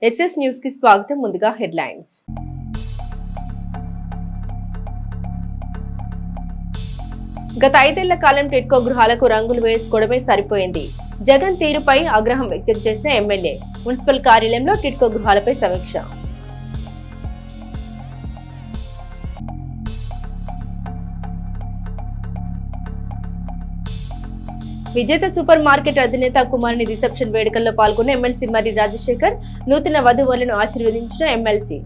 SS news కి స్వాగతం. ముందుగా హెడ్లైన్స్. గత 5 ఏళ్ల కాలం టిడ్కో గృహాలకు రంగులు వేసుకోవడమే సరిపోయింది. జగన్ తీరుపై ఆగ్రహం వ్యక్తం చేసిన ఎమ్మెల్యే. మున్సిపల్ కార్యాలయంలో టిడ్కో గృహాలపై సమీక్ష. విజేత సూపర్ మార్కెట్ అధినేత కుమారుని రిసెప్షన్ వేడుకల్లో పాల్గొన్న ఎమ్మెల్సీ మర్రి రాజశేఖర్ నూతన వధువులను ఆశీర్వదించిన ఎమ్మెల్సీ.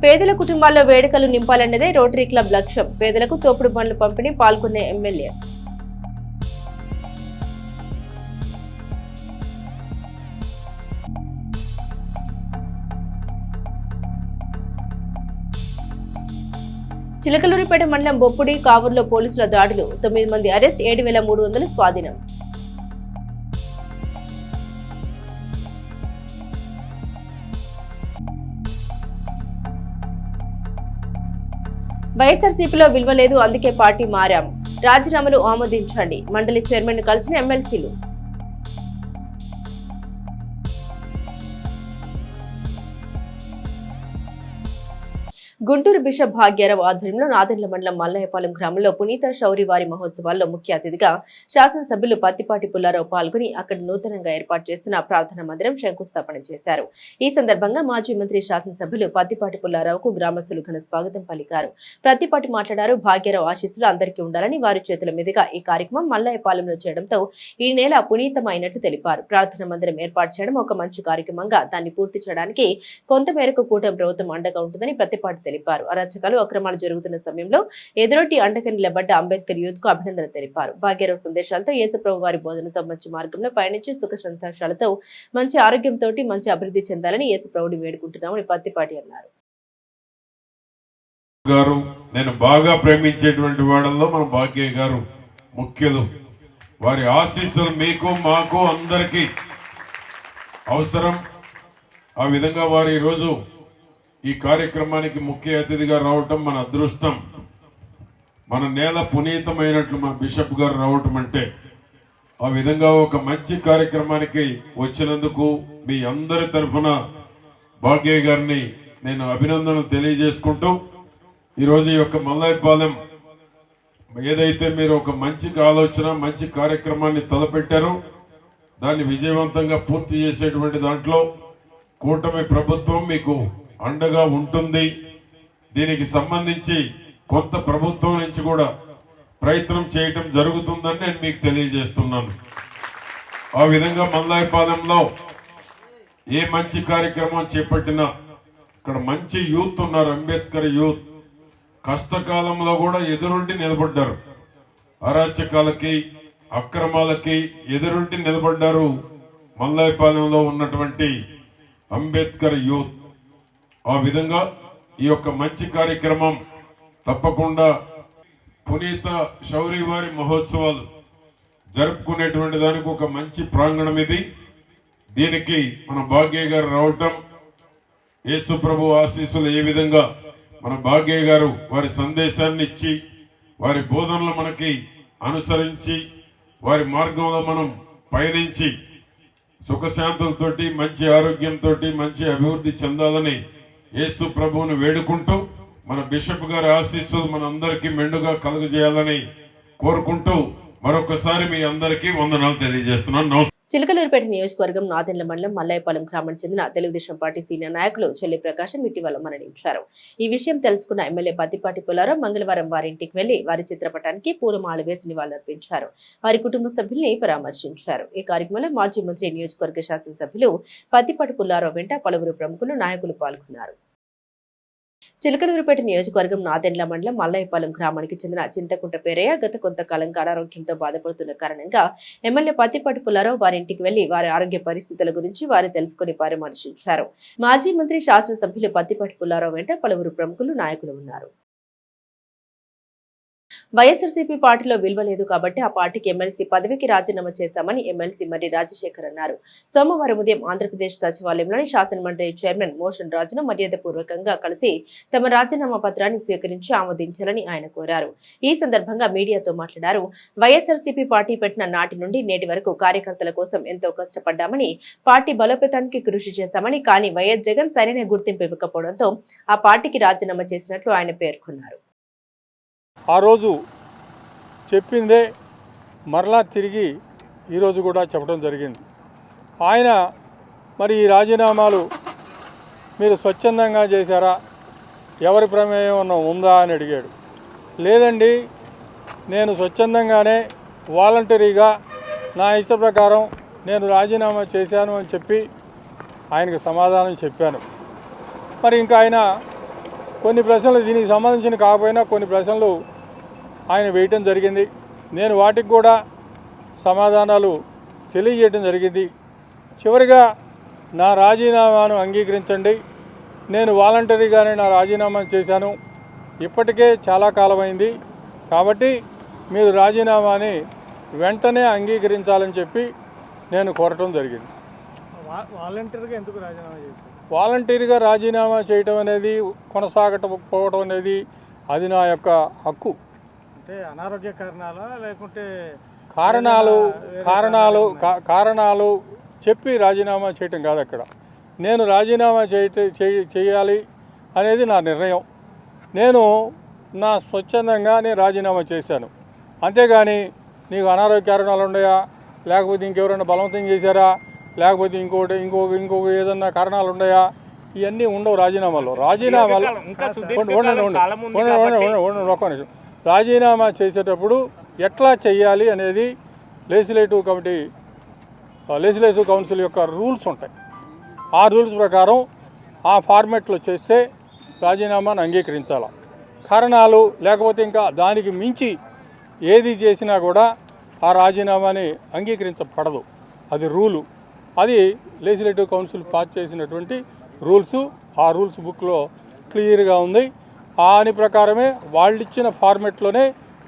పేదల కుటుంబాల్లో వేడుకలు నింపాలన్నదే రోటరీ క్లబ్ లక్ష్యం. పేదలకు తోపుడు బండ్లు పంపిణీ పాల్గొన్న ఎమ్మెల్యే. చిలకలూరిపేట మండలం బొప్పుడి కావూరులో పోలీసుల దాడులు. 9 మంది అరెస్ట్, 7,300 స్వాధీనం. వైఎస్ఆర్సీపీలో విలువ లేదు, అందుకే పార్టీ మారాం. రాజీనామాలు ఆమోదించండి. మండలి చైర్మన్ కలిసిన ఎమ్మెల్సీలు. గుంటూరు బిషప్ భాగ్యారావు ఆధ్వర్యంలో నాదెండ్ల మండలం మల్లయ్యపాలెం గ్రామంలో పునీత శౌరి వారి మహోత్సవాల్లో ముఖ్య అతిథిగా శాసనసభ్యులు పత్తిపాటి పుల్లారావు పాల్గొని అక్కడ నూతనంగా ఏర్పాటు చేస్తున్న ప్రార్థనా మందిరం శంకుస్థాపన చేశారు. ఈ సందర్భంగా మాజీ మంత్రి శాసనసభ్యులు పత్తిపాటి పుల్లారావుకు గ్రామస్తులు ఘన స్వాగతం పలికారు. పత్తిపాటి మాట్లాడారు. భాగ్యారావు ఆశీస్సులు అందరికీ ఉండాలని వారి చేతుల మీదుగా ఈ కార్యక్రమం మల్లయ్యపాలెంలో చేయడంతో ఈ నెల పునీతమైనట్టు తెలిపారు. ప్రార్థనా మందిరం ఏర్పాటు చేయడం ఒక మంచి కార్యక్రమంగా దాన్ని పూర్తి చేయడానికి కొంతమేరకు కూటమి ప్రభుత్వం అండగా ఉంటుందని పత్తిపాటి తెలిపారు. అరాచకాలు, అక్రమాలు జరుగుతున్న సమయంలో ఎదురొట్టి అండగా నిలబడ్డ అంబేద్కర్ యూత్ కు అభినందన తెలిపారు. భాగ్యరావు సందేశాలతో యేసుప్రభు వారి బోధనతో మంచి మార్గంలో పయనించి సుఖ సంతోషాలతో మంచి ఆరోగ్యంతో మంచి అభివృద్ధి చెందాలని యేసుప్రభుని వేడుకుంటున్నామని పత్తిపాటి అన్నారు. నేను బాగా ప్రేమించేటువంటి వాళ్ళలో మన భాగ్య గారు ముఖ్యులు. వారి ఆశీస్సులు మీకు మాకు అందరికీ అవసరం. ఆ విధంగా వారు ఈరోజు ఈ కార్యక్రమానికి ముఖ్య అతిథిగా రావటం మన అదృష్టం. మన నేల పునీతమైనట్లు మన బిషప్ గారు రావటం అంటే ఆ విధంగా ఒక మంచి కార్యక్రమానికి వచ్చినందుకు మీ అందరి తరఫున భాగ్య గారిని నేను అభినందనలు తెలియజేసుకుంటూ ఈరోజు ఈ యొక్క మల్లయ్యపాలెం ఏదైతే మీరు ఒక మంచి ఆలోచన మంచి కార్యక్రమాన్ని తలపెట్టారో దాన్ని విజయవంతంగా పూర్తి చేసేటువంటి దాంట్లో కూటమి ప్రభుత్వం మీకు అండగా ఉంటుంది. దీనికి సంబంధించి కొంత ప్రభుత్వం నుంచి కూడా ప్రయత్నం చేయటం జరుగుతుందని నేను మీకు తెలియజేస్తున్నాను. ఆ విధంగా మల్లయ్యపాలెంలో ఏ మంచి కార్యక్రమం చేపట్టినా ఇక్కడ మంచి యూత్ ఉన్నారు. అంబేద్కర్ యూత్ కష్టకాలంలో కూడా ఎదురుండి నిలబడ్డారు. అరాచకాలకి అక్రమాలకి ఎదురుండి నిలబడ్డారు మల్లయ్యపాలెంలో ఉన్నటువంటి అంబేద్కర్ యూత్. ఆ విధంగా ఈ యొక్క మంచి కార్యక్రమం తప్పకుండా పునీత శౌరి వారి మహోత్సవాలు జరుపుకునేటువంటి దానికి ఒక మంచి ప్రాంగణం ఇది. దీనికి మన భాగ్య గారు రావటం, యేసు ప్రభు ఆశీస్సులు ఏ విధంగా మన భాగ్య గారు వారి సందేశాన్ని ఇచ్చి వారి బోధనలు మనకి అనుసరించి వారి మార్గంలో మనం పయనించి సుఖశాంతులతోటి మంచి ఆరోగ్యంతో మంచి అభివృద్ధి చెందాలని యేసు ప్రభువును వేడుకుంటూ మన బిషప్ గారి ఆశీస్సులు మన అందరికీ మెండుగా కలుగజేయాలని కోరుకుంటూ మరొకసారి మీ అందరికీ వందనాలు తెలియజేస్తున్నాను. చిలకలూరిపేట నియోజకవర్గం నాదెండ్ల మండలం మల్లయ్యపాలెం గ్రామానికి చెందిన తెలుగుదేశం పార్టీ సీనియర్ నాయకులు చెల్లి ప్రకాశం ఇటీవల మరణించారు. ఈ విషయం తెలుసుకున్న ఎమ్మెల్యే పత్తిపాటి పుల్లారావు మంగళవారం వారి ఇంటికి వెళ్లి వారి చిత్రపటానికి పూలమాల వేసి నివాళులర్పించారు. వారి కుటుంబ సభ్యుల్ని పరామర్శించారు. ఈ కార్యక్రమంలో మాజీ మంత్రి, నియోజకవర్గ శాసనసభ్యులు పత్తిపాటి పుల్లారావు వెంట పలువురు ప్రముఖులు, నాయకులు పాల్గొన్నారు. చిలకలూరిపేట నియోజకవర్గం నాదెండ్ల మండలం మల్లయ్యపాలెం గ్రామానికి చెందిన చింతకుంట పేరయ్య గత కొంతకాలంగా అనారోగ్యంతో బాధపడుతున్న కారణంగా ఎమ్మెల్యే పత్తిపాటి పుల్లారావు వారి ఇంటికి వెళ్లి వారి ఆరోగ్య పరిస్థితుల గురించి వారు తెలుసుకుని పరామర్శించారు. మాజీ మంత్రి, శాసనసభ్యులు పత్తిపాటి పుల్లారావు వెంట పలువురు ప్రముఖులు, నాయకులు ఉన్నారు. వైఎస్ఆర్సీపీ పార్టీలో విలువ లేదు కాబట్టి ఆ పార్టీకి ఎమ్మెల్సీ పదవికి రాజీనామా చేశామని ఎమ్మెల్సీ మర్రి రాజశేఖర్ అన్నారు. సోమవారం ఉదయం ఆంధ్రప్రదేశ్ సచివాలయంలోని శాసనమండలి చైర్మన్ మోషన్ రాజును మర్యాదపూర్వకంగా కలిసి తమ రాజీనామా పత్రాన్ని స్వీకరించి ఆమోదించాలని ఆయన కోరారు. ఈ సందర్భంగా మీడియాతో మాట్లాడారు. వైఎస్ఆర్సీపీ పార్టీ పెట్టిన నాటి నుండి నేటి వరకు కార్యకర్తల కోసం ఎంతో కష్టపడ్డామని, పార్టీ బలోపేతానికి కృషి చేశామని, కానీ వైఎస్ జగన్ సరైన గుర్తింపు ఇవ్వకపోవడంతో ఆ పార్టీకి రాజీనామా చేసినట్లు ఆయన పేర్కొన్నారు. ఆ రోజు చెప్పిందే మరలా తిరిగి ఈరోజు కూడా చెప్పడం జరిగింది. ఆయన మరి ఈ రాజీనామాలు మీరు స్వచ్ఛందంగా చేశారా, ఎవరి ప్రమేయం ఉందా అని అడిగాడు. లేదండి, నేను స్వచ్ఛందంగానే వాలంటరీగా నా ఇష్ట ప్రకారం నేను రాజీనామా చేశాను అని చెప్పి ఆయనకు సమాధానం చెప్పాను. మరి ఇంకా ఆయన కొన్ని ప్రశ్నలు దీనికి సంబంధించిన కాకపోయినా కొన్ని ప్రశ్నలు ఆయన వేయటం జరిగింది. నేను వాటికి కూడా సమాధానాలు తెలియజేయటం జరిగింది. చివరిగా నా రాజీనామాను అంగీకరించండి, నేను వాలంటరీగానే నా రాజీనామా చేశాను, ఇప్పటికే చాలా కాలమైంది కాబట్టి మీరు రాజీనామాని వెంటనే అంగీకరించాలని చెప్పి నేను కోరటం జరిగింది. వాలంటీర్గా ఎందుకు రాజీనామా చేశారు? వాలంటీర్గా రాజీనామా చేయటం అనేది, కొనసాగకపోవడం అనేది అది నా యొక్క హక్కు. అంటే అనారోగ్య కారణాలా లేకుంటే కారణాలు చెప్పి రాజీనామా చేయటం కాదు. అక్కడ నేను రాజీనామా చేయాలి అనేది నా నిర్ణయం. నేను నా స్వచ్ఛందంగా నేను రాజీనామా చేశాను. అంతేగాని నీకు అనారోగ్య కారణాలు ఉన్నాయా, లేకపోతే ఇంకెవరైనా బలవంతం చేశారా, లేకపోతే ఇంకొక ఏదన్నా కారణాలు ఉన్నాయా, ఇవన్నీ ఉండవు రాజీనామాలో. రాజీనామా చేసేటప్పుడు ఎట్లా చేయాలి అనేది లెజిస్లేటివ్ కౌన్సిల్ యొక్క రూల్స్ ఉంటాయి. ఆ రూల్స్ ప్రకారం ఆ ఫార్మాట్లో చేస్తే రాజీనామాను అంగీకరించాలి. కారణాలు లేకపోతే ఇంకా దానికి మించి ఏది చేసినా కూడా ఆ రాజీనామాని అంగీకరించబడదు. అది రూలు. అది లెజిస్లేటివ్ కౌన్సిల్ పాస్ చేసినటువంటి రూల్స్. ఆ రూల్స్ బుక్లో క్లియర్గా ఉంది. దాని ప్రకారమే వాళ్ళు ఇచ్చిన ఫార్మెట్లోనే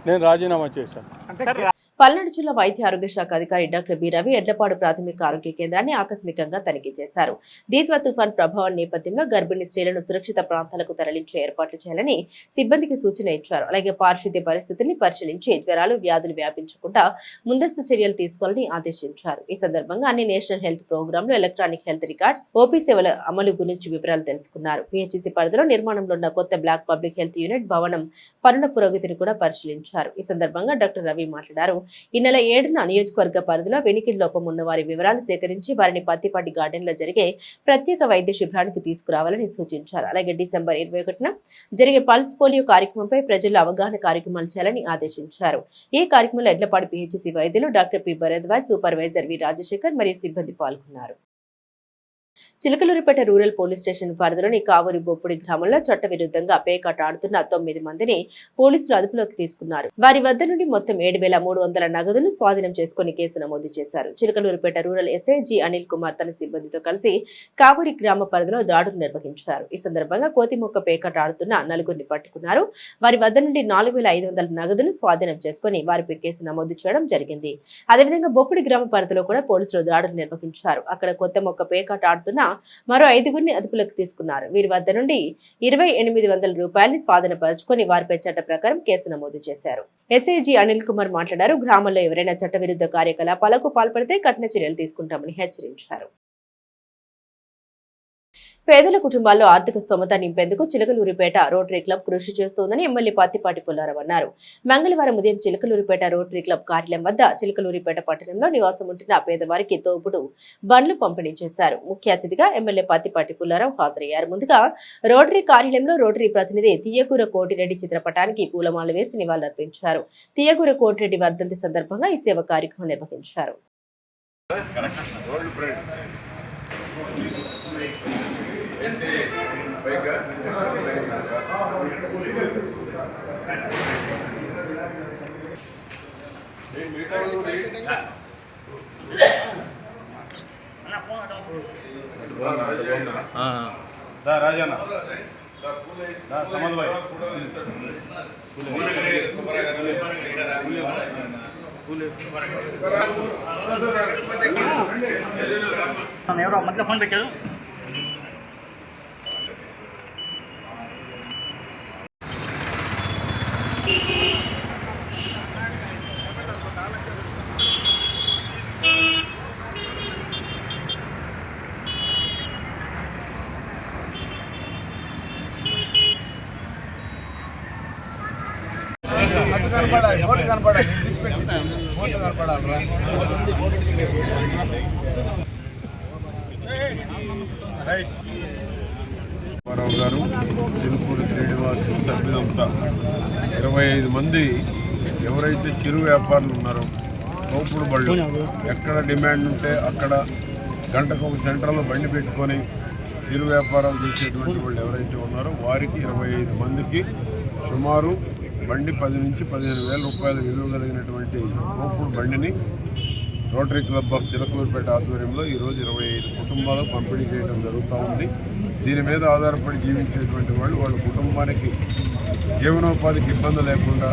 నేను రాజీనామా చేశాను. పల్నాడు జిల్లా వైద్య ఆరోగ్య శాఖ అధికారి డాక్టర్ బి రవి ఎడ్లపాడు ప్రాథమిక ఆరోగ్య కేంద్రాన్ని ఆకస్మికంగా తనిఖీ చేశారు. దీత్వా తుఫాన్ ప్రభావం నేపథ్యంలో గర్భిణీ స్త్రీలను సురక్షిత ప్రాంతాలకు తరలించే ఏర్పాట్లు చేయాలని సిబ్బందికి సూచన ఇచ్చారు. అలాగే పారిశుద్ధ్య పరిస్థితిని పరిశీలించి జ్వరాలు, వ్యాధులు వ్యాపించకుండా ముందస్తు చర్యలు తీసుకోవాలని ఆదేశించారు. ఈ సందర్భంగా అన్ని నేషనల్ హెల్త్ ప్రోగ్రాంలు, ఎలక్ట్రానిక్ హెల్త్ రికార్డ్స్, ఓపీ సేవల అమలు గురించి వివరాలు తెలుసుకున్నారు. పిహెచ్సి పరిధిలో నిర్మాణంలో ఉన్న కొత్త బ్లాక్ పబ్లిక్ హెల్త్ యూనిట్ భవనం పనుల పురోగతిని కూడా పరిశీలించారు. ఈ సందర్భంగా డాక్టర్ రవి మాట్లాడారు. ఈ నెల 7న నియోజకవర్గ పరిధిలో వెనికిడి లోపం ఉన్న వారి వివరాలు సేకరించి వారిని పత్తిపాటి గార్డెన్ లో జరిగే ప్రత్యేక వైద్య శిబిరానికి తీసుకురావాలని సూచించారు. అలాగే డిసెంబర్ 21న జరిగే పల్స్ పోలియో కార్యక్రమంపై ప్రజల్లో అవగాహన కార్యక్రమాలు చేయాలని ఆదేశించారు. ఈ కార్యక్రమంలో ఎడ్లపాడు పిహెచ్సి వైద్యులు డాక్టర్ పి భరద్వాజ్, సూపర్వైజర్ వి రాజశేఖర్ మరియు సిబ్బంది పాల్గొన్నారు. చిలకలూరిపేట రూరల్ పోలీస్ స్టేషన్ పరిధిలోని కావూరి బొప్పుడి గ్రామంలో చట్టవిరుద్ధంగా పేకాట ఆడుతున్న 9 మందిని పోలీసులు అదుపులోకి తీసుకున్నారు. వారి వద్ద నుండి మొత్తం 7,300 నగదును స్వాధీనం చేసుకుని కేసు నమోదు చేశారు. Chilakaluripet rural SI G Anil Kumar తన సిబ్బందితో కలిసి కావూరి గ్రామ పరిధిలో దాడులు నిర్వహించారు. ఈ సందర్భంగా కోతిమొక్క పేకాట ఆడుతున్న 4గురిని పట్టుకున్నారు. వారి వద్ద నుండి 4,500 నగదును స్వాధీనం చేసుకుని వారిపై కేసు నమోదు చేయడం జరిగింది. అదేవిధంగా బొప్పుడి గ్రామ పరిధిలో కూడా పోలీసులు దాడులు నిర్వహించారు. అక్కడ కొత్త మొక్క పేకాట మరో 5గురిని అదుపులోకి తీసుకున్నారు. వీరి వద్ద నుండి 2,800 రూపాయలని స్వాధీనపరుచుకొని వారిపై చట్ట ప్రకారం కేసు నమోదు చేశారు. ఎస్ఐజీ అనిల్ కుమార్ మాట్లాడారు. గ్రామంలో ఎవరైనా చట్టవిరుద్ధ కార్యకలాపాలకు పాల్పడితే కఠిన చర్యలు తీసుకుంటామని హెచ్చరించారు. పేదల కుటుంబాల్లో ఆర్థిక స్తోమత నింపేందుకు చిలకలూరిపేట రోటరీ క్లబ్ కృషి చేస్తోందని ఎమ్మెల్యే పత్తిపాటి పుల్లారావు అన్నారు. మంగళవారం ఉదయం చిలకలూరిపేట రోటరీ క్లబ్ కార్యాలయం వద్ద చిలకలూరిపేట పట్టణంలో నివాసం ఉంటున్న పేదవారికి తోపుడు బండ్లు పంపిణీ చేశారు. ముఖ్య అతిథిగా ఎమ్మెల్యే పత్తిపాటి పుల్లారావు హాజరయ్యారు. ముందుగా రోటరీ కార్యాలయంలో రోటరీ ప్రతినిధి తీయకూర కోటిరెడ్డి చిత్రపటానికి పూలమాల వేసి నివాళులర్పించారు. తీయకూర కోటిరెడ్డి వర్ధంతి సందర్భంగా ఈ సేవ కార్యక్రమం నిర్వహించారు. ఎవరో మధ్యలో ఫోన్ పెట్టారు. రామారావు గారు, చిలుకూరు శ్రీనివాసు సభ్యులంతా 25 మంది ఎవరైతే చిరు వ్యాపారులు ఉన్నారో, తోపుడు బళ్ళు ఎక్కడ డిమాండ్ ఉంటే అక్కడ గంటకు ఒక సెంటర్లో బండి పెట్టుకొని చిరు వ్యాపారాలు చేసేటువంటి వాళ్ళు ఎవరైతే ఉన్నారో వారికి 25 మందికి సుమారు బండి 10 నుంచి 15,000 రూపాయల విలువ కలిగినటువంటి తోపుడు బండిని రోటరీ క్లబ్ ఆఫ్ చిలకలూరుపేట ఆధ్వర్యంలో ఈరోజు 25 కుటుంబాలకు పంపిణీ చేయడం జరుగుతూ ఉంది. దీని మీద ఆధారపడి జీవించేటువంటి వాళ్ళు వాళ్ళ కుటుంబానికి జీవనోపాధికి ఇబ్బంది లేకుండా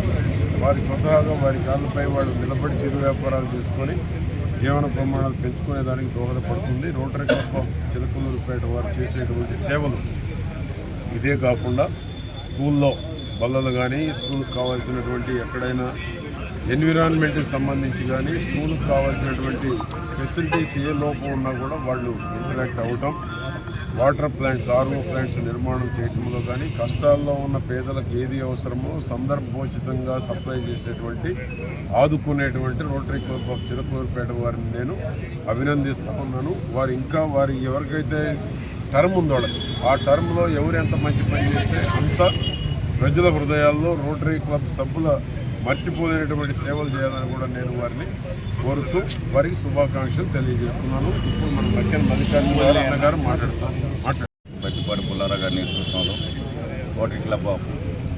వారి స్వతహాగా వారి కాళ్ళపై వాళ్ళు నిలబడి చిరు వ్యాపారాలు చేసుకొని జీవన ప్రమాణాలు పెంచుకునేదానికి దోహదపడుతుంది. రోటరీ క్లబ్ ఆఫ్ చిలకలూరుపేట వారు చేసేటువంటి సేవలు ఇదే కాకుండా స్కూల్లో బల్లలు కానీ, స్కూల్కి కావాల్సినటువంటి ఎక్కడైనా ఎన్విరాన్మెంట్కి సంబంధించి కానీ, స్కూల్కి కావాల్సినటువంటి ఫెసిలిటీస్ ఏ లోపం ఉన్నా కూడా వాళ్ళు ఇంటరాక్ట్ అవ్వటం, వాటర్ ప్లాంట్స్, ఆర్ఓ ప్లాంట్స్ నిర్మాణం చేయడంలో కానీ, కష్టాల్లో ఉన్న పేదలకు ఏది అవసరమో సందర్భోచితంగా సప్లై చేసేటువంటి ఆదుకునేటువంటి రోటరీ క్లబ్ ఆఫ్ చిలకలూరుపేట వారిని నేను అభినందిస్తూ ఉన్నాను. వారి ఎవరికైతే టర్మ్ ఉందో ఆ టర్మ్లో ఎవరు ఎంత మంచి పని చేస్తే అంత ప్రజల హృదయాల్లో రోటరీ క్లబ్ సభ్యుల మర్చిపోలేనటువంటి సేవలు చేయాలని కూడా నేను వారిని కోరుతూ వారికి శుభాకాంక్షలు తెలియజేస్తున్నాను. ఇప్పుడు మనం లక్కన మల్లికార్జున అన్నగారు మాట్లాడతాను. పత్తిపాటి పుల్లారావు గారి నేతృత్వంలో రోటరీ క్లబ్ ఆఫ్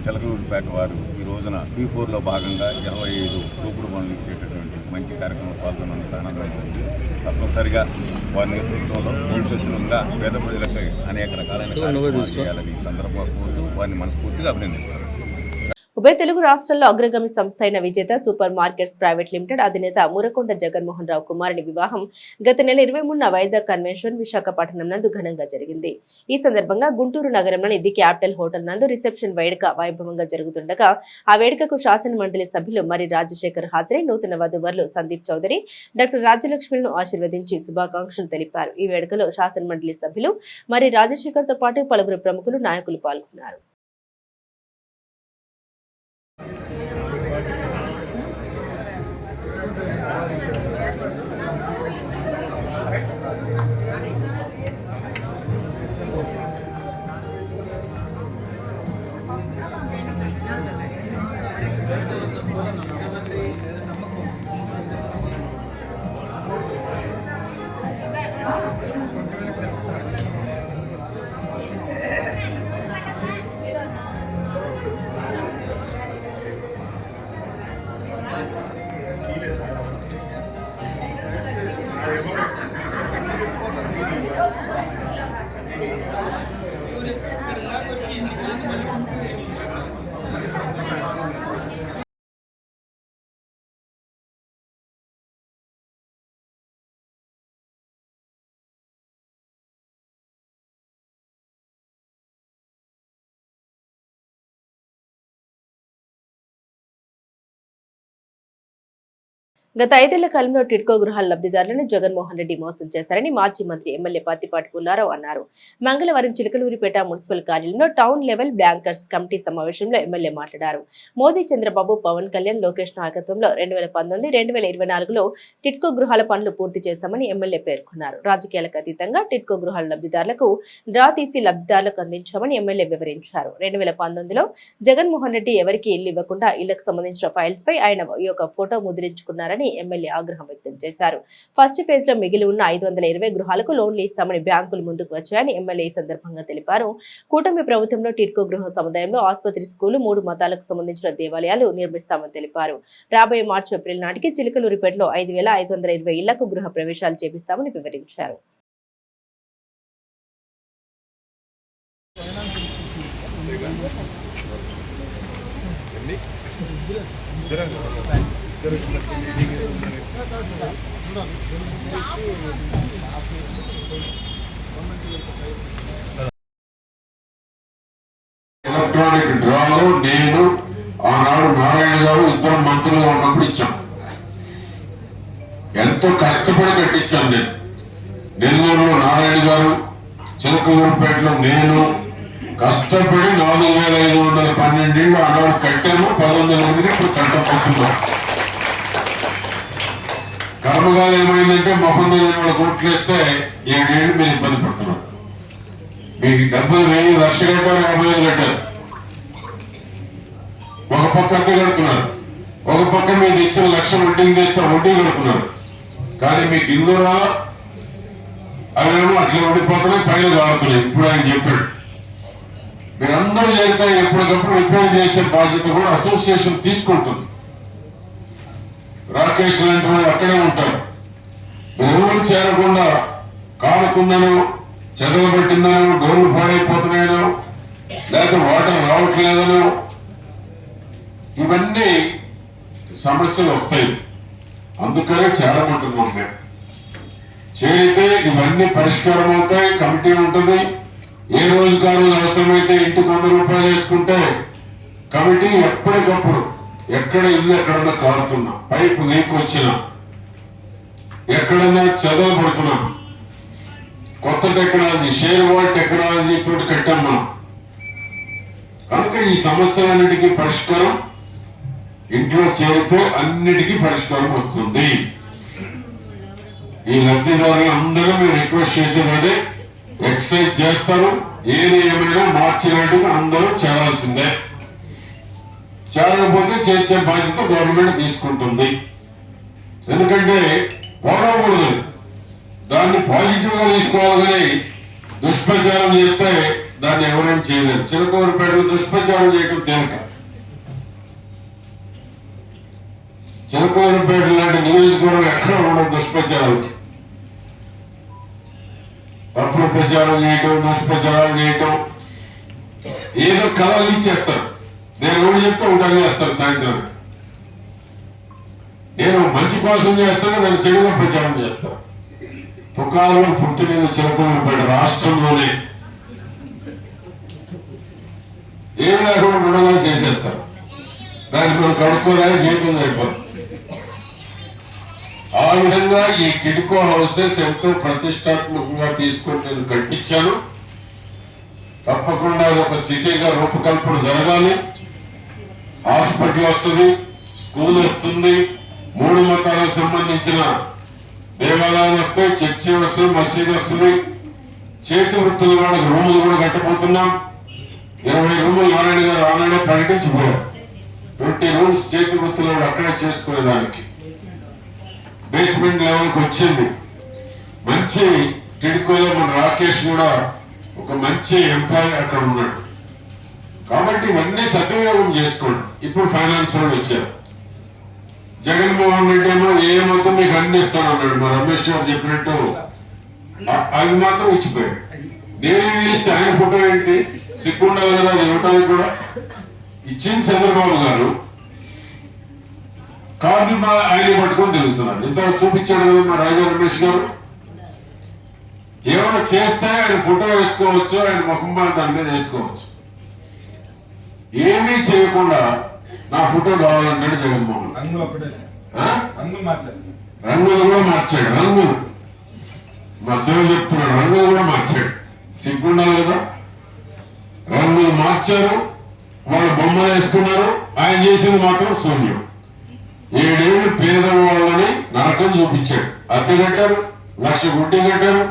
చిలకలూరుపేట వారు ఈ రోజున P4లో భాగంగా 25 తోపుడు బండ్లు ఇచ్చేటటువంటి మంచి కార్యక్రమంలో పాల్గొన్నందుకు ఆనందంగా ఉంది. తప్పనిసరిగా వారి నేతృత్వంలో భవిష్యత్తులో పేద ప్రజలకు అనేక రకాలైన కార్యక్రమాలు చేయాలని సందర్భంగా కోరుతూ వారిని మనస్ఫూర్తిగా అభినందిస్తారు. ఉభయ తెలుగు రాష్ట్రాల్లో అగ్రగామి సంస్థ అయిన విజేత సూపర్ మార్కెట్స్ ప్రైవేట్ లిమిటెడ్ అధినేత మురకొండ జగన్మోహన్ రావు కుమారుని వివాహం గత నెల 23న వైజాగ్ కన్వెన్షన్ విశాఖపట్నం నందు ఘనంగా జరిగింది. ఈ సందర్భంగా గుంటూరు నగరంలోని ది క్యాపిటల్ హోటల్ నందు రిసెప్షన్ వేడుక వైభవంగా జరుగుతుండగా ఆ వేడుకకు శాసన మండలి సభ్యులు మరి రాజశేఖర్ హాజరై నూతన వధూవరులు సందీప్ చౌదరి, డాక్టర్ రాజలక్ష్మిలను ఆశీర్వదించి శుభాకాంక్షలు తెలిపారు. ఈ వేడుకలో శాసన మండలి సభ్యులు మరి రాజశేఖర్ తో పాటు పలువురు ప్రముఖులు, నాయకులు పాల్గొన్నారు. గత 5 ఏళ్ల కాలంలో టిడ్కో గృహాల లబ్ధిదారులను జగన్మోహన్ రెడ్డి మోసం చేశారని మాజీ మంత్రి ఎమ్మెల్యే పత్తిపాటి పుల్లారావు అన్నారు. మంగళవారం చిలకలూరిపేట మున్సిపల్ కార్యాలయంలో టౌన్ లెవెల్ బ్యాంకర్స్ కమిటీ సమావేశంలో ఎమ్మెల్యే మాట్లాడారు. మోదీ, చంద్రబాబు, పవన్ కళ్యాణ్, లోకేష్ నాయకత్వంలో 2019-2024లో టిడ్కో గృహాల పనులు పూర్తి చేశామని ఎమ్మెల్యే పేర్కొన్నారు. రాజకీయాలకు అతీతంగా టిడ్కో గృహాల లబ్ధిదారులకు డ్రా తీసి లబ్ధిదారులకు అందించామని ఎమ్మెల్యే వివరించారు. 2019లో జగన్మోహన్ రెడ్డి ఎవరికి ఇల్లు ఇవ్వకుండా ఇళ్లకు సంబంధించిన ఫైల్స్ పై ఆయన ఒక ఫోటో ముద్రించుకున్నారని ఎమ్మెల్యే ఆగ్రహం వ్యక్తం చేశారు. ఫస్ట్ ఫేజ్ లో మిగిలి ఉన్న 520 గృహాలకు లోన్లు ఇస్తామని బ్యాంకులు ముందుకు వచ్చాయని ఎమ్మెల్యే ఈ సందర్భంగా తెలిపారు. కూటమి ప్రభుత్వంలో టిడ్కో గృహ సముదాయంలో ఆసుపత్రి, స్కూలు, 3 మతాలకు సంబంధించిన దేవాలయాలు నిర్మిస్తామని తెలిపారు. రాబోయే మార్చి, ఏప్రిల్ నాటికి చిలకలూరిపేటలో 5,520 ఇళ్లకు గృహ ప్రవేశాలు చేపిస్తామని వివరించారు. ఎలక్ట్రానిక్ డ్రాలో నేను ఆనాడు నారాయణ గారు ఇద్దరు మంత్రులుగా ఉన్నప్పుడు ఇచ్చాం. ఎంతో కష్టపడి కట్టించాను నేను. నెల్లూరులో నారాయణ గారు, చిలకలూరుపేటలో నేను కష్టపడి 4,512 ఆనాడు కట్టాము. 19 ఇప్పుడు కట్టపోతున్నాం. కర్మగాలు ఏమైందంటే మొహం మీద కోట్లు వేస్తే 7 ఏళ్ళు మీరు ఇబ్బంది పడుతున్నారు. మీకు డబ్బులు 1,000 లక్ష కట్టారు, 50,000 కట్టారు. ఒక పక్క అద్దె కడుతున్నారు, ఒక పక్క మీరు ఇచ్చిన లక్ష వడ్డీ చేస్తే వడ్డీ కడుతున్నారు. కానీ మీకు ఇల్లు రా అవేమో అట్లా ఉండిపోతున్నాయి, పైన కారుతున్నాయి. ఇప్పుడు ఆయన చెప్పాడు మీరందరూ చేరితే ఎప్పటికప్పుడు రిపేర్ చేసే బాధ్యత కూడా అసోసియేషన్ తీసుకుంటుంది. రాకేష్ లాంటి వాళ్ళు అక్కడే ఉంటారు. మీరు ఎవరు చేరకుండా కారుతుందనో, చెదలబట్టిందనో, డోర్లు పాడైపోతున్నాయనో, లేకపోతే వాటర్ రావట్లేదనో ఇవన్నీ సమస్యలు వస్తాయి. అందుకనే చేరమంటున్నాం మేము. చేరితే ఇవన్నీ పరిష్కారం అవుతాయి. కమిటీ ఉంటుంది. ఏ రోజు కాదు అవసరమైతే ఇంటికి 100 రూపాయలు వేసుకుంటే కమిటీ ఎప్పటికప్పుడు ఎక్కడ ఇల్లు ఎక్కడన్నా కారుతున్నా, పైపు లీక్ వచ్చినా, ఎక్కడన్నా చదువు పడుతున్నా, కొత్త టెక్నాలజీ షేర్ వాల్ టెక్నాలజీ తోటి కట్టాం మనం. కనుక ఈ సమస్యలన్నిటికీ పరిష్కారం ఇంట్లో చేరితే అన్నిటికీ పరిష్కారం వస్తుంది. ఈ లబ్ధిదారులు అందరూ మీరు రిక్వెస్ట్ చేసేది ఎక్సైజ్ చేస్తారు. ఏది ఏమైనా మార్చినట్టుగా అందరూ చేరాల్సిందే. చేరకపోతే చేర్చే బాధ్యత గవర్నమెంట్ తీసుకుంటుంది. ఎందుకంటే పోరాడకూడదు, దాన్ని పాజిటివ్ గా తీసుకోవాలి. కానీ దుష్ప్రచారం చేస్తే దాన్ని ఎవరేం చేయలేరు. చిలకలూరుపేటలో దుష్ప్రచారం చేయడం తేలిక. చిలకలూరుపేట లాంటి నియోజకవర్గం ఎక్కడ ఉండదు దుష్ప్రచారాలకి. తప్పుడు ప్రచారం చేయటం, దుష్ప్రచారాలు చేయటం, ఏదో కళలు ఇచ్చేస్తారు. నేను ఎవరు చెప్తే ఒకటి చేస్తారు. సాయంత్రానికి నేను మంచి కోసం చేస్తాను, నేను చెడుగా ప్రచారం చేస్తాను. పుకారులో పుట్టిన చిలకలూరుపేట రాష్ట్రంలోనే ఏం లేకుండా గుణగాలు చేసేస్తారు. దానికి మనం కడుక్కోలేక జీవితం అయిపోతుంది. ఆ విధంగా ఈ టిడ్కో హౌసెస్ ఎంతో ప్రతిష్టాత్మకంగా తీసుకొని నేను కట్టించాను. తప్పకుండా అది ఒక సిటీగా రూపకల్పన జరగాలి. హాస్పిటల్ వస్తుంది, స్కూల్ వస్తుంది, 3 మతాలకు సంబంధించిన దేవాలయాలు వస్తాయి, చర్చి వస్తుంది, మసీదు వస్తుంది. చేతి వృత్తుల వాళ్ళకి రూములు కూడా కట్టబోతున్నాం. 20 రూములు నారాయణ గారు ఆనాడే ప్రకటించిపోయారు. 20 రూమ్స్ చేతి వృత్తుల వాళ్ళు అక్కడే చేసుకునేదానికి. బేస్మెంట్ లెవెల్కి వచ్చింది. మంచి టిడ్కోలో మన రాకేష్ కూడా ఒక మంచి ఎంప్లాయీ అక్కడ ఉన్నాడు. కాబట్టి ఇవన్నీ సద్వినియోగం చేసుకోండి. ఇప్పుడు ఫైనాన్స్ వాళ్ళు వచ్చారు. జగన్మోహన్ రెడ్డి ఏమో ఏ మొత్తం మీకు అన్ని ఇస్తాను అన్నాడు. మా రమేష్ గారు చెప్పినట్టు అవి మాత్రం ఇచ్చిపోయాడు. నేను ఇస్తే ఆయన ఫోటో ఏంటి సిగ్గుండాలి కదా, ఇవ్వటానికి కూడా ఇచ్చింది చంద్రబాబు గారు. కార్డు ఆయన పట్టుకొని తిరుగుతున్నాడు. ఇంత చూపించాడు కదా మా రాజా రమేష్ గారు. ఏమైనా చేస్తే ఆయన ఫోటో వేసుకోవచ్చు, ఆయన ముఖం దాని మీద వేసుకోవచ్చు. ఏమీ చేయకుండా నా ఫోటో కావాలంటాడు జగన్మోహన్. రంగులు కూడా మార్చాడు. రంగులు మా సేవ చెప్తున్నాడు, రంగులు కూడా మార్చాడు. సిగ్గుండాలి కదా. రంగులు మార్చారు, వాళ్ళ బొమ్మలు వేసుకున్నారు. ఆయన చేసింది మాత్రం శూన్యం. 7 ఏళ్ళు పేదవాళ్ళని నరకం చూపించాడు. అద్దె కట్టారు, 1,00,000 గుడ్డి కట్టారు,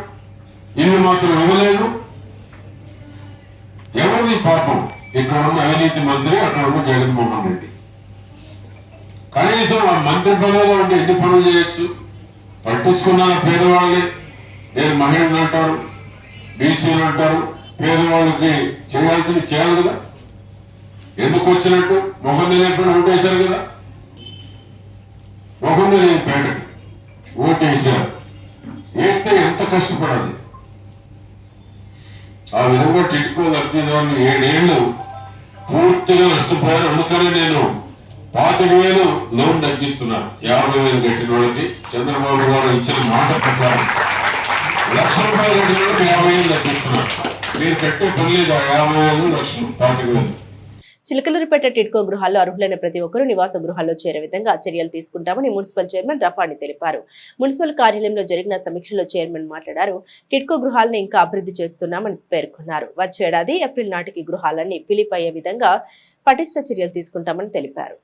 ఇల్లు మాత్రం ఇవ్వలేదు. ఎవరిది పాపం? ఇక్కడ ఉన్న అవినీతి మంత్రి, అక్కడ ఉన్న జగన్మోహన్ రెడ్డి. కనీసం ఆ మంత్రి పదవిలో ఉంటే ఎన్ని పనులు చేయొచ్చు? పట్టించుకున్నాను పేదవాళ్ళని. నేను మహిళలు అంటారు, బీసీలు అంటారు, పేదవాళ్ళకి చేయాల్సింది చేయాలి కదా. ఎందుకు వచ్చినట్టు మొహం తెలియకుండా ఓటేశారు కదా. మొహం తెలియని పేటకి ఓటేశారు. వేస్తే ఎంత కష్టపడాలి. ఆ విధంగా టిడ్కో లబ్ధిదారులు 7 ఏళ్ళు పూర్తిగా నష్టపోయారు. అందుకనే నేను 25,000 లోన్ తగ్గిస్తున్నారు. 50,000 కట్టిన వాళ్ళకి చంద్రబాబు గారు ఇచ్చిన మాట ప్రకారం 1,00,000 రూపాయలు కట్టిన వాళ్ళకి 50,000 తగ్గిస్తున్నారు. మీరు కట్టే పని లేదు. 50,000 1,00,000 25,000. చిలకలూరిపేట టిడ్కో గృహాల్లో అర్హులైన ప్రతి ఒక్కరూ నివాస గృహాల్లో చేరే విధంగా చర్యలు తీసుకుంటామని మున్సిపల్ చైర్మన్ రఫాని తెలిపారు. మున్సిపల్ కార్యాలయంలో జరిగిన సమీక్షలో చైర్మన్ మాట్లాడారు. టిడ్కో గృహాలను ఇంకా అభివృద్ధి చేస్తున్నామని పేర్కొన్నారు. వచ్చే ఏడాది ఏప్రిల్ నాటికి గృహాలన్నీ ఫిలిప్ అయ్యే విధంగా పటిష్ట చర్యలు తీసుకుంటామని తెలిపారు.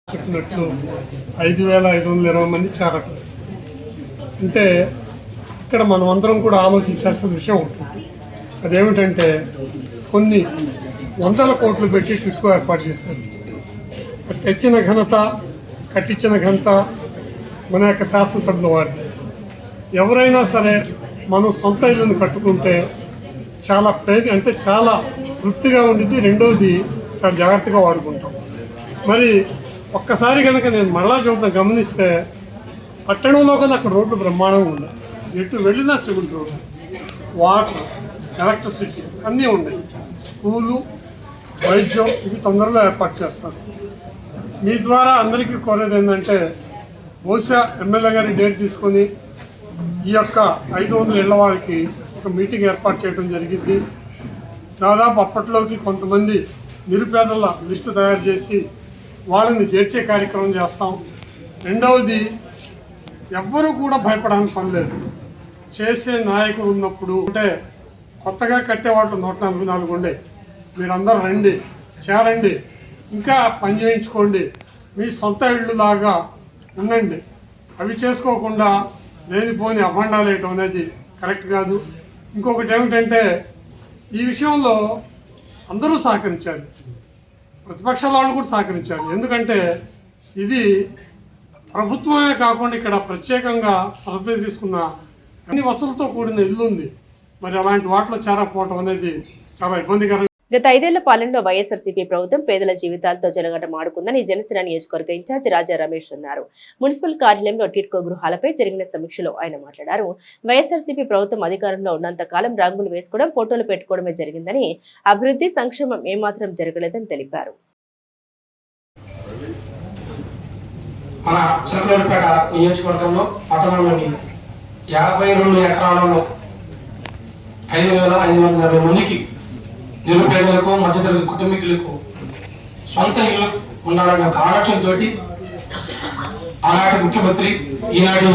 5,520 మంది చేరటం అంటే ఇక్కడ మనం అందరం కూడా ఆలోచించాల్సిన విషయం ఉంటుంది. అదేమిటంటే కొన్ని వందల కోట్లు పెట్టి టిడ్కో ఏర్పాటు చేశారు. తెచ్చిన ఘనత, కట్టించిన ఘనత మన యొక్క శాసనసభ్యుల వారిది. ఎవరైనా సరే మనం సొంత ఇల్లును కట్టుకుంటే చాలా చాలా తృప్తిగా ఉండిద్ది. రెండోది చాలా జాగ్రత్తగా వాడుకుంటాం. మరి ఒక్కసారి కనుక నేను మళ్ళా చూడడం గమనిస్తే పట్టణంలో కన్నా అక్కడ రోడ్లు బ్రహ్మాండంగా ఉన్నాయి. ఎటు వెళ్ళినా సిమెంట్ రోడ్లు, వాటర్, ఎలక్ట్రిసిటీ అన్నీ ఉన్నాయి. స్కూలు, వైద్యం ఇవి తొందరలో ఏర్పాటు చేస్తారు. మీ ద్వారా అందరికీ కోరేది ఏంటంటే బహుశా ఎమ్మెల్యే గారి డేట్ తీసుకొని ఈ యొక్క 500 ఇళ్ల వారికి ఒక మీటింగ్ ఏర్పాటు చేయడం జరిగింది. దాదాపు అప్పట్లోకి కొంతమంది నిరుపేదల లిస్టు తయారు చేసి వాళ్ళని చేర్చే కార్యక్రమం చేస్తాం. రెండవది, ఎవ్వరూ కూడా భయపడడానికి పని లేదు. చేసే నాయకుడు ఉన్నప్పుడు అంటే కొత్తగా కట్టేవాళ్ళు 144 ఉండే. మీరందరూ రండి, చేరండి, ఇంకా పని చేయించుకోండి, మీ సొంత ఇళ్ళు లాగా ఉండండి. అవి చేసుకోకుండా లేనిపోని అభండాలు వేయటం అనేది కరెక్ట్ కాదు. ఇంకొకటి ఏమిటంటే ఈ విషయంలో అందరూ సహకరించాలి, ప్రతిపక్షాల వాళ్ళు కూడా సహకరించాలి. ఎందుకంటే ఇది ప్రభుత్వమే కాకుండా ఇక్కడ ప్రత్యేకంగా శ్రద్ధ తీసుకున్న అన్ని వసతులతో కూడిన ఇల్లు ఉంది. మరి అలాంటి వాటిలో చేరకపోవటం అనేది చాలా ఇబ్బందికరం. గత 5 ఏళ్ల పాలనలో వైఎస్ఆర్సీపీ ప్రభుత్వం పేదల జీవితాలతో జలగటం ఆడుకుందని జనసేన నియోజకవర్గ ఇన్ఛార్జ్ రాజా రమేష్ అన్నారు. మున్సిపల్ కార్యాలయంలో టిడ్కో గృహాలపై జరిగిన సమీక్షలో ఆయన మాట్లాడారు. వైఎస్ఆర్సీపీ ప్రభుత్వం అధికారంలో ఉన్నంత కాలం రంగులు వేసుకోవడం, ఫోటోలు పెట్టుకోవడమే జరిగిందని, అభివృద్ధి సంక్షేమం ఏమాత్రం జరగలేదని తెలిపారు. మన చిలకలూరిపేట నియోజకవర్గంలో పట్టణంలోని 52 ఎకరాలలో 5,520 మందికి నిరుపేదలకు, మధ్యతరగతి కుటుంబీకులకు సొంత ఇల్లు ఉండాలనే ఒక ఆలోచనతో ఆనాటి ముఖ్యమంత్రి, ఈనాటి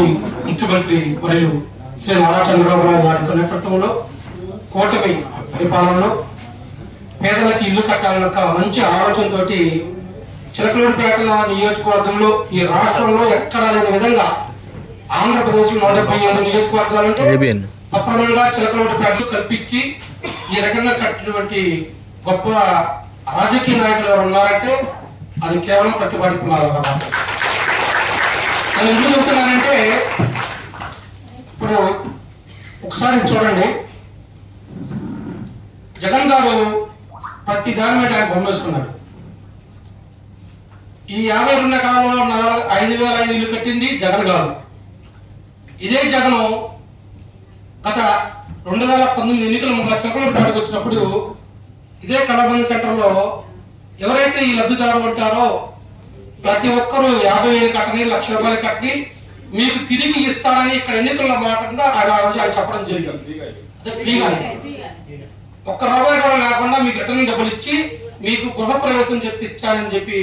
ముఖ్యమంత్రి మరియు శ్రీ నారా చంద్రబాబు నాయుడు గారి నేతృత్వంలో కూటమి పరిపాలనలో పేదలకు ఇల్లు కట్టాలన్న ఒక మంచి ఆలోచనతో చిలకలూరిపేట నియోజకవర్గంలో ఈ రాష్ట్రంలో ఎక్కడా లేని విధంగా ఆంధ్రప్రదేశ్ 178 నియోజకవర్గాలంటే ప్రధానంగా చిలకలూరిపేటలు కల్పించి ఈ రకంగా కట్టినటువంటి గొప్ప రాజకీయ నాయకులు ఎవరు ఉన్నారంటే అది కేవలం ప్రతిపాటి కులాలు కదా. నేను ఎందుకు చెప్తున్నానంటే ఇప్పుడు ఒకసారి చూడండి, జగన్ గారు ప్రతి దాని మీద ఆయన బొమ్మేసుకున్నాడు. ఈ 52 ఎకరాలలో 5,005 ఇల్లు కట్టింది జగన్ గారు. ఇదే జగను గత 2019 ఎన్నికల ముందు చిలకలూరిపేటకు వచ్చినప్పుడు ఇదే కళాబంధ సెంటర్లో ఎవరైతే ఈ లబ్ధిదారులు ఉంటారో ప్రతి ఒక్కరూ 50,000 కట్టని, 1,00,000 రూపాయలు కట్టి మీకు తిరిగి ఇస్తారని ఇక్కడ ఎన్నికల్లో మాట్లాడుతుందా ఆయన చెప్పడం జరిగింది. ఫ్రీగా ₹1 కూడా లేకుండా మీకు రిటర్న్ డబ్బులు ఇచ్చి మీకు గృహప్రవేశం చెప్పిస్తానని చెప్పి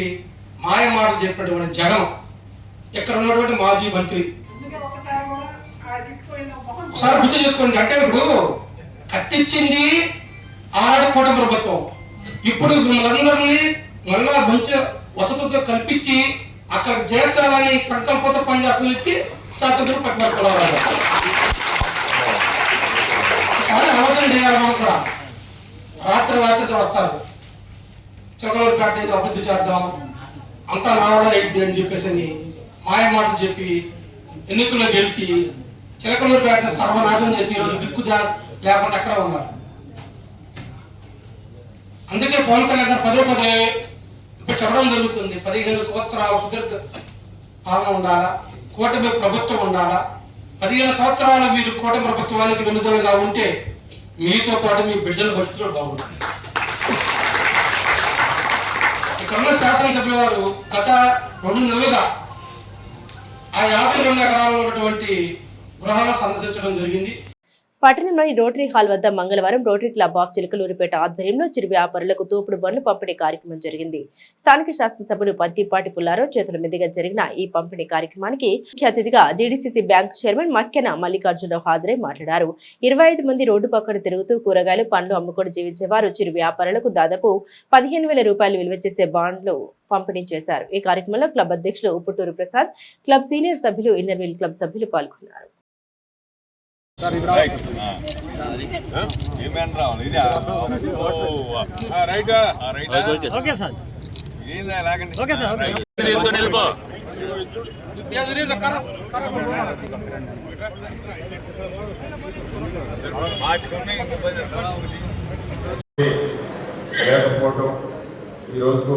మాయ మాటలు చెప్పినటువంటి జగన్ ఇక్కడ ఉన్నటువంటి మాజీ మంత్రి ఒకసారి గుర్తు చేసుకోండి. అంటే ఇప్పుడు కట్టించింది ఆనాడు కూటమి ప్రభుత్వం, ఇప్పుడు మనందరినీ మళ్ళా మంచి వసతులతో కల్పించి అక్కడ చేర్చాలని సంకల్పంతో పనిచేస్తున్న శాసనసభ పట్టుబడుతున్నారు. ఆలోచన చేయాలి. మనం కూడా రాత్రితో వస్తారు, చిలకలూరిపేట అభివృద్ధి చేద్దాం, అంతా నావడం ఏంటి అని చెప్పేసి మాయ మాటలు చెప్పి ఎన్నికల్లో గెలిచి చిలకలూరిపేటను సర్వనాశనం చేసి ఈరోజు దిక్కు లేకుండా ఎక్కడ ఉన్నారు. అందుకే పవన్ కళ్యాణ్ గారు పదే ఇప్పుడు చెప్పడం జరుగుతుంది, 15 సంవత్సరాల సుదీర్ఘ పాలన ఉండాలా, కూటమి ప్రభుత్వం ఉండాలా. 15 సంవత్సరాలు మీరు కూటమి ప్రభుత్వానికి వెనుదలుగా ఉంటే మీతో పాటు మీ బిడ్డల భవిష్యత్తులో బాగుంటుంది. ఇక ఇక్కడున్న శాసనసభ్యుల వారు గత 2 నెలలుగా ఆ 52 ఎకరాల్లో ఉన్నటువంటి గృహాలను సందర్శించడం జరిగింది. పట్టణంలోని రోటరీ హాల్ వద్ద మంగళవారం రోటరీ క్లబ్ ఆఫ్ చిలకలూరిపేట ఆధ్వర్యంలో చిరు వ్యాపారులకు తోపుడు బండ్లు పంపిణీ కార్యక్రమం జరిగింది. స్థానిక శాసనసభ్యులు పత్తిపాటి పుల్లారావు చేతుల మీదుగా జరిగిన ఈ పంపిణీ కార్యక్రమానికి ముఖ్య అతిథిగా GDCC bank chairman Makkena Mallikarjunarao హాజరై మాట్లాడారు. 25 మంది రోడ్డు పక్కన తిరుగుతూ కూరగాయలు పండ్లు అమ్ముకొని జీవించేవారు చిరు వ్యాపారులకు దాదాపు 15,000 రూపాయలు విలువ చేసే బాండ్లు పంపిణీ చేశారు. ఈ కార్యక్రమంలో క్లబ్ అధ్యక్షులు ఉప్పుటూరు ప్రసాద్, క్లబ్ సీనియర్ సభ్యులు, ఇన్నర్వీల్ క్లబ్ సభ్యులు పాల్గొన్నారు. లేకపోవటం ఈరోజు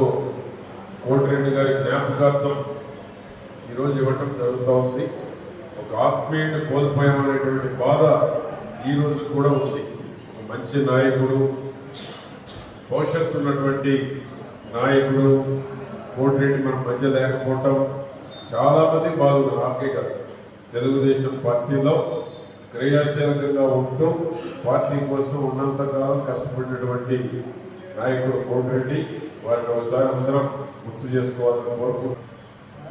కోటిరెడ్డి గారి జ్ఞాపకార్థం ఈరోజు ఇవ్వటం జరుగుతూ ఉంది. ఒక ఆత్మీయుని కోల్పోయామనేటువంటి బాధ ఈ రోజు కూడా ఉంది. మంచి నాయకుడు, భవిష్యత్తు ఉన్నటువంటి నాయకుడు కోటిరెడ్డి మన మధ్య లేకపోవటం చాలామంది బాధలు. నాకే కాదు, తెలుగుదేశం పార్టీలో క్రియాశీలకంగా ఉంటూ పార్టీ కోసం ఉన్నంతకాలం కష్టపడినటువంటి నాయకుడు కోటిరెడ్డి. వారిని ఒకసారి అందరం గుర్తు చేసుకోవాలని కోరుకుంటున్నాం.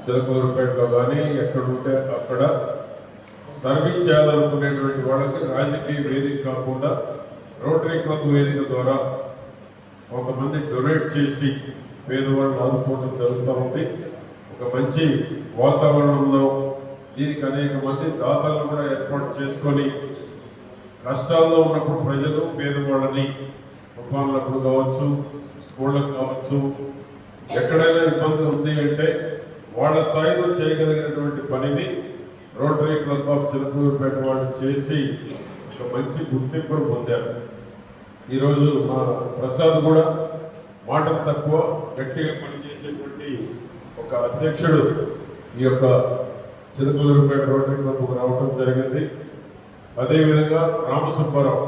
చిలకలూరుపేటలో కానీ ఎక్కడుంటే అక్కడ సర్వీస్ చేయాలనుకునేటువంటి వాళ్ళకి రాజకీయ వేదిక కాకుండా రోటరీ క్లబ్ వేదిక ద్వారా కొంతమంది డొనేట్ చేసి పేదవాళ్ళని ఆదుకోవడం జరుగుతూ ఉంది. ఒక మంచి వాతావరణంలో దీనికి అనేక మంది దాతలను కూడా ఏర్పాటు చేసుకొని కష్టాల్లో ఉన్నప్పుడు ప్రజలు పేదవాళ్ళని తుఫాన్లప్పుడు కావచ్చు, స్కూళ్ళకు కావచ్చు, ఎక్కడైనా ఇబ్బంది ఉంది అంటే వాళ్ళ స్థాయిలో చేయగలిగినటువంటి పనిని రోటరీ క్లబ్ ఆఫ్ చిలకలూరిపేట వాళ్ళు చేసి ఒక మంచి గుర్తింపును పొందారు. ఈరోజు మా ప్రసాద్ కూడా మాటలు తక్కువ, గట్టిగా పనిచేసేటువంటి ఒక అధ్యక్షుడు ఈ యొక్క చిలకలూరిపేట రోటరీ క్లబ్కు రావడం జరిగింది. అదేవిధంగా రామసుబ్బారావు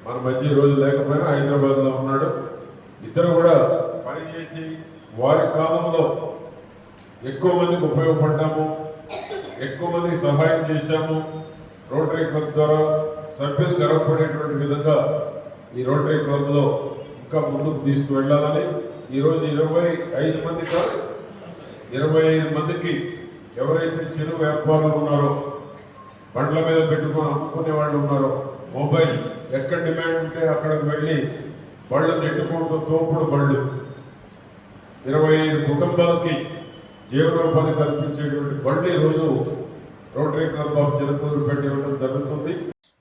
మన మధ్య ఈరోజు లేకపోయినా హైదరాబాద్లో ఉన్నాడు. ఇద్దరు కూడా పనిచేసి వారి కాలంలో ఎక్కువ మందికి ఉపయోగపడ్డాము, ఎక్కువ మందికి సహాయం చేశాము. రోటరీ క్లబ్ ద్వారా సభ్యులు గర్వపడేటువంటి విధంగా ఈ రోటరీ క్లబ్లో ఇంకా ముందుకు తీసుకువెళ్ళాలని ఈరోజు 25 మంది కాదు 25 మందికి ఎవరైతే చిరు వ్యాపారులు ఉన్నారో, బండ్ల మీద పెట్టుకొని అమ్ముకునే వాళ్ళు ఉన్నారో, మొబైల్ ఎక్కడ డిమాండ్ ఉంటే అక్కడికి వెళ్ళి బళ్ళు నెట్టుకుంటూ తోపుడు బళ్ళు 25 కుటుంబాలకి జీవనోపాధి కల్పించేటువంటి బళ్ళు ఈరోజు రోటరీ క్లబ్ ఆఫ్ చిలకలూరిపేట ఇవ్వడం జరుగుతుంది.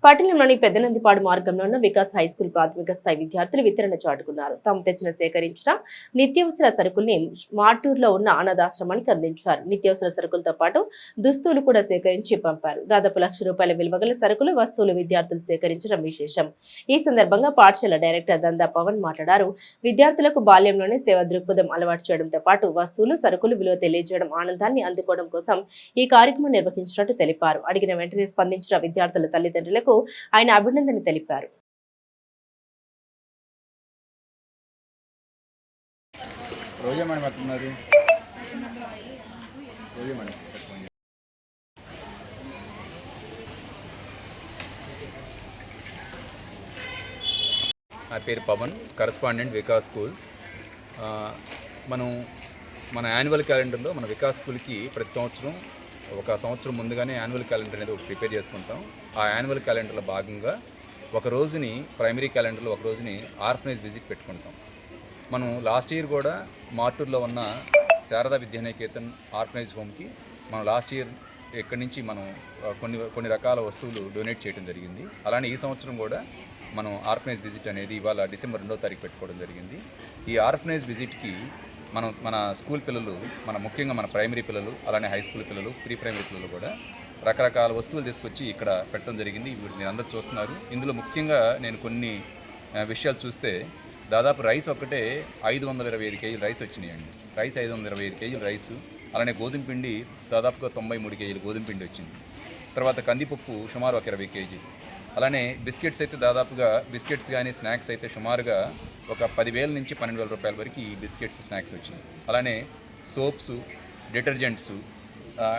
పట్టణంలోని పెద్దనందిపాడు మార్గంలో ఉన్న వికాస్ హై స్కూల్ ప్రాథమిక స్థాయి విద్యార్థులు వితరణ చాటుకున్నారు. తాము తెచ్చిన సేకరించిన నిత్యావసర సరుకుల్ని మార్టూరులో ఉన్న అనాథాశ్రమానికి అందించారు. నిత్యావసర సరుకులతో పాటు దుస్తులు కూడా సేకరించి పంపారు. దాదాపు ₹1,00,000 విలువ గల సరుకులు, వస్తువులు విద్యార్థులు సేకరించడం విశేషం. ఈ సందర్భంగా పాఠశాల డైరెక్టర్ దందా పవన్ మాట్లాడారు. విద్యార్థులకు బాల్యంలోనే సేవా దృక్పథం అలవాటు చేయడంతో పాటు వస్తువులు, సరుకులు విలువ తెలియజేయడం, ఆనందాన్ని అందుకోవడం కోసం ఈ కార్యక్రమం నిర్వహించినట్టు తెలిపారు. అడిగిన వెంటనే స్పందించిన విద్యార్థుల తల్లిదండ్రులకు ఆయన అభినందన తెలిపారు. నా పేరు పవన్, కరస్పాండెంట్ వికాస్ స్కూల్స్. మన యాన్యువల్ క్యాలెండర్లో మన వికాస్ స్కూల్కి ప్రతి సంవత్సరం ఒక సంవత్సరం ముందుగానే యాన్యువల్ క్యాలెండర్ అనేది ఒకటి ప్రిపేర్ చేసుకుంటాం. ఆ యాన్యువల్ క్యాలెండర్లో భాగంగా ఒక రోజుని ప్రైమరీ క్యాలెండర్లో ఒక రోజుని ఆర్ఫనైజ్ విజిట్ పెట్టుకుంటాం. మనం లాస్ట్ ఇయర్ కూడా మార్టూర్లో ఉన్న శారదా విద్యానికేతన్ ఆర్ఫనైజ్ హోమ్కి మనం లాస్ట్ ఇయర్ ఇక్కడి నుంచి మనం కొన్ని రకాల వస్తువులు డొనేట్ చేయడం జరిగింది. అలానే ఈ సంవత్సరం కూడా మనం ఆర్ఫనైజ్ విజిట్ అనేది ఇవాళ డిసెంబర్ 2వ తారీఖు పెట్టుకోవడం జరిగింది. ఈ ఆర్ఫనైజ్ విజిట్కి మన స్కూల్ పిల్లలు, ముఖ్యంగా మన ప్రైమరీ పిల్లలు, అలానే హై స్కూల్ పిల్లలు, ప్రీ ప్రైమరీ పిల్లలు కూడా రకరకాల వస్తువులు తీసుకొచ్చి ఇక్కడ పెట్టడం జరిగింది. ఇవి మీరు అందరూ చూస్తున్నారు. ఇందులో ముఖ్యంగా నేను కొన్ని విషయాలు చూస్తే దాదాపు రైస్ ఒక్కటే 525 కేజీలు రైస్ వచ్చినాయండి. రైస్ 525 కేజీలు రైసు, అలానే గోధుమ పిండి దాదాపుగా 93 కేజీలు గోధుమ పిండి వచ్చింది. తర్వాత కందిపప్పు సుమారు ఒక 20 కేజీ, అలానే బిస్కెట్స్ అయితే దాదాపుగా బిస్కెట్స్ కానీ స్నాక్స్ అయితే సుమారుగా ఒక 10,000 నుంచి 12,000 రూపాయల వరకు ఈ బిస్కెట్స్ స్నాక్స్ వచ్చినాయి. అలానే సోప్స్, డిటర్జెంట్స్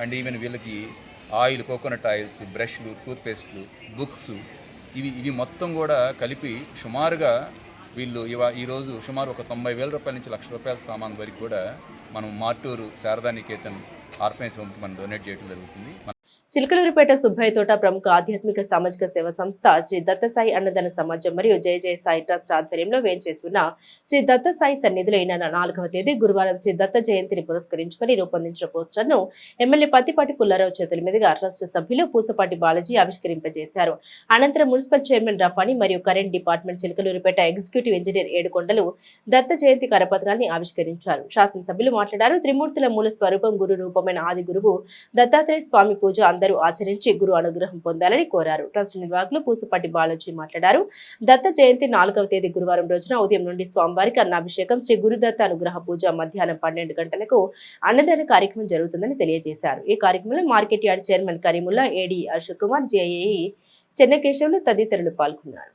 అండ్ ఈవెన్ వీళ్ళకి ఆయిల్, కోకోనట్ ఆయిల్స్, బ్రష్లు, టూత్పేస్ట్లు, బుక్స్ ఇవి మొత్తం కూడా కలిపి సుమారుగా వీళ్ళు ఈరోజు సుమారు ఒక 90,000 రూపాయల నుంచి 1,00,000 రూపాయల సామాన్ వరకు కూడా మనం మార్టూరు శారదానికేతన్ ఆర్ఫనైజ్ హోమ్కి మనం డొనేట్ చేయడం జరుగుతుంది. చిలకలూరిపేట సుబ్బయ్య తోట ప్రముఖ ఆధ్యాత్మిక సామాజిక సేవ సంస్థ శ్రీ దత్తసాయి అన్నదాన సమాజం మరియు జయ జయ సాయి ట్రస్ట్ ఆధ్వర్యంలో వేంచేసి ఉన్న శ్రీ దత్తసాయి సన్నిధిలో ఈ నెల 4వ తేదీ గురువారం శ్రీ దత్త జయంతిని పురస్కరించుకుని రూపొందించిన పోస్టర్ను ఎమ్మెల్యే పత్తిపాటి పుల్లారావు చేతుల మీదుగా ట్రస్ట్ సభ్యులు పూసపాటి బాలాజీ ఆవిష్కరింపజేశారు. అనంతరం మున్సిపల్ చైర్మన్ రఫాని మరియు current department Chilakaluripet executive engineer Yedukondalu Datta Jayanti కరపత్రాన్ని ఆవిష్కరించారు. శాసనసభ్యులు మాట్లాడారు. త్రిమూర్తుల మూల స్వరూపం గురు రూపమైన ఆది గురువు దత్తాత్రేయ స్వామి పూజ అందరూ ఆచరించి గురు అనుగ్రహం పొందాలని కోరారు. ట్రస్ట్ నిర్వాహకులు పూసపాటి బాలాజీ మాట్లాడారు. దత్త జయంతి 4వ తేదీ గురువారం రోజున ఉదయం నుండి స్వామివారికి అన్నాభిషేకం, శ్రీ గురుదత్త అనుగ్రహ పూజ మధ్యాహ్నం 12 గంటలకు అన్నదాన కార్యక్రమం జరుగుతుందని తెలియజేశారు. ఈ కార్యక్రమంలో మార్కెట్ యార్డ్ చైర్మన్ కరీముల్లా, ఏడీ అశోక్ కుమార్, జేఏఈ చెన్నకేశవులు తదితరులు పాల్గొన్నారు.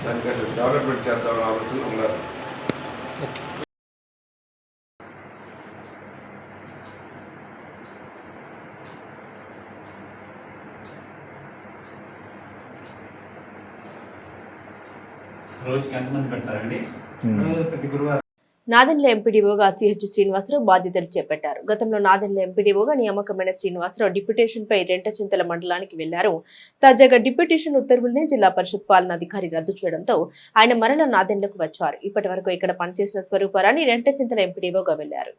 దానికి అసలు డెవలప్మెంట్ చేద్దామని ఆలోచన ఉన్నారు. రోజుకి ఎంతమంది పెడతారండి? ప్రతి గురువారం నాదెండ్ల ఎంపీడీఓగా సిహెచ్ శ్రీనివాసరావు బాధ్యతలు చేపట్టారు. గతంలో నాదెండ్ల ఎంపీడీఓగా నియామకమైన శ్రీనివాసరావు డిప్యూటేషన్పై రెంటచింతల మండలానికి వెళ్లారు. తాజాగా డిప్యూటేషన్ ఉత్తర్వుల్ని జిల్లా పరిషత్ పాలనాధికారి రద్దు చేయడంతో ఆయన మరల నాదెండ్లకు వచ్చారు. ఇప్పటి వరకు ఇక్కడ పనిచేసిన స్వరూపారాన్ని రెంటచింతల ఎంపీడీఓగా వెళ్లారు.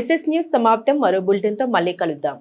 ఎస్ఎస్ న్యూస్ సమాప్తం. మరో బులెటిన్తో మళ్ళీ కలుద్దాం.